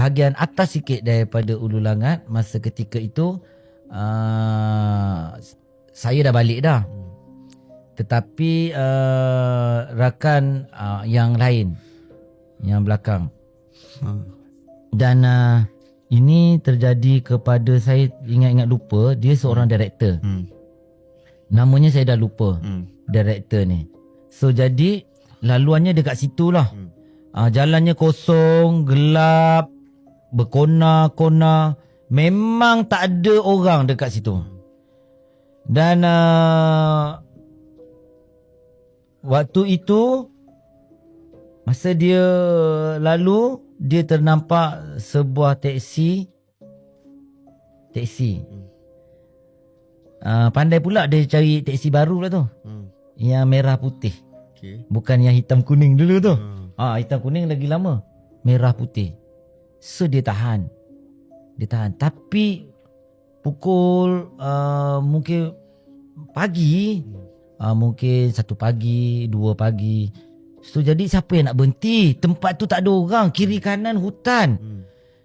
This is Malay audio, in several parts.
bahagian atas sikit daripada Ulu Langat. Masa ketika itu saya dah balik dah. Tetapi rakan yang lain, yang belakang. Dan ini terjadi kepada, saya ingat-ingat lupa, dia seorang director. Namanya saya dah lupa, director ni. So jadi laluannya dekat situ lah. Jalannya kosong, gelap, berkona-kona. Memang tak ada orang dekat situ. Dan waktu itu, masa dia lalu, dia ternampak sebuah teksi. Pandai pula dia cari teksi baru lah tu. Yang merah putih. Bukan yang hitam kuning dulu tu. Hitam kuning lagi lama. Merah putih. So dia tahan. Tapi pukul mungkin pagi, mungkin 1 pagi, 2 pagi. So jadi siapa yang nak berhenti? Tempat tu tak ada orang, kiri kanan hutan.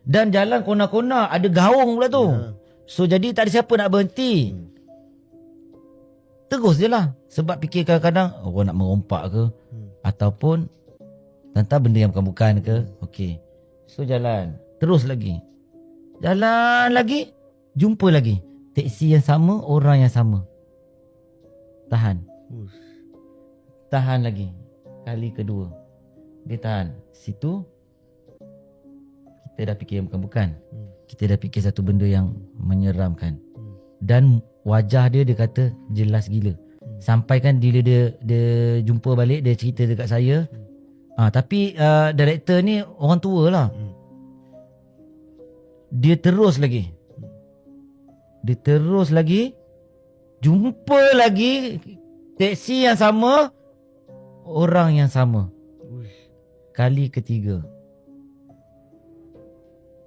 Dan jalan kona-kona, ada gaung pula tu. So jadi tak ada siapa nak berhenti. Terus je lah. Sebab fikir kadang-kadang orang nak merompak ke, ataupun entah benda yang bukan-bukan ke. Okey. So jalan. Terus lagi. Jalan lagi. Jumpa lagi. Teksi yang sama, orang yang sama. Tahan lagi. Kali kedua. Dia tahan. Situ kita dah fikir yang bukan-bukan. Kita dah fikir satu benda yang menyeramkan. Dan wajah dia kata jelas gila. Sampai kan bila dia jumpa balik, dia cerita dekat saya. Tapi director ni orang tua lah. Dia terus lagi. Jumpa lagi teksi yang sama, orang yang sama. Kali ketiga.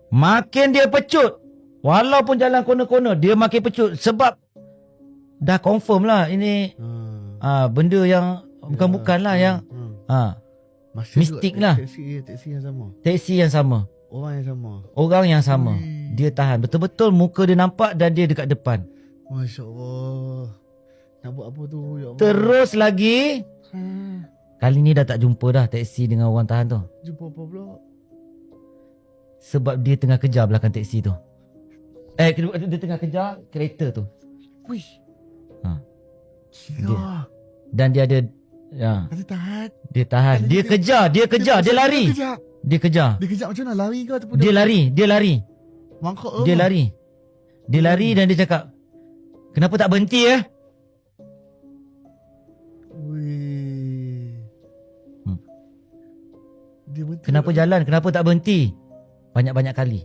Makin dia pecut. Walaupun jalan kona-kona, dia makin pecut. Sebab dah confirm lah ini benda yang bukan-bukan lah, yang mistik lah. Teksi yang sama. Orang yang sama. Dia tahan. Betul-betul muka dia nampak dan dia dekat depan. Masya Allah. Nak buat apa tu, ya Allah? Terus lagi. Kali ni dah tak jumpa dah teksi dengan orang tahan tu. Jumpa apa pula? Sebab dia tengah kejar belakang teksi tu. Dia tengah kejar kereta tu. Wih. Dia, dan dia ada Dia tahan. Dia tahan. Dia kejar. Dia lari. Dia kejar. Dia kejap macam mana? Lari ke ataupun Dia lari. Mangkuk Dia lari. Dia lari dan dia cakap, kenapa tak berhenti ya? Wih. Dia berhenti. Kenapa jalan? Kenapa tak berhenti? Banyak-banyak kali.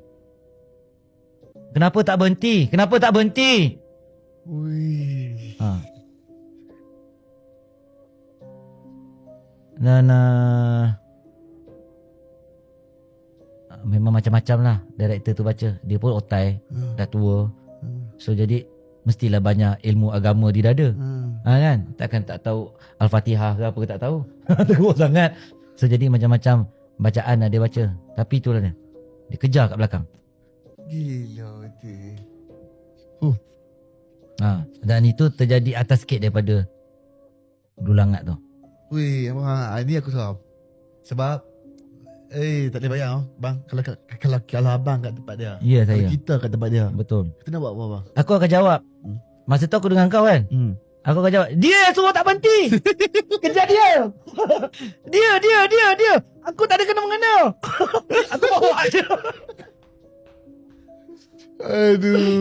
Kenapa tak berhenti? Wih. Dan memang macam-macam lah director tu baca. Dia pun otai, dah tua. So jadi mestilah banyak ilmu agama di dada. Kan? Takkan tak tahu Al-Fatihah ke apa ke, tak tahu. Teruk sangat. So jadi macam-macam bacaan lah dia baca. Tapi itulah dia. Dia kejar kat belakang. Gila betul. Dan itu terjadi atas sikit daripada Dulangat tu. Wih, abang, ini aku seram. Sebab tak boleh bayang bang, kalau abang kat tempat dia. Ya, Kalau saya. kita kat tempat dia. Betul. Kita nak buat apa bang? Aku akan jawab. Masa tu aku dengan kau kan. Aku akan jawab, dia suruh tak berhenti. Kejar dia. Dia. Aku tak ada kena-mengena. Aku bawa aja. Aduh.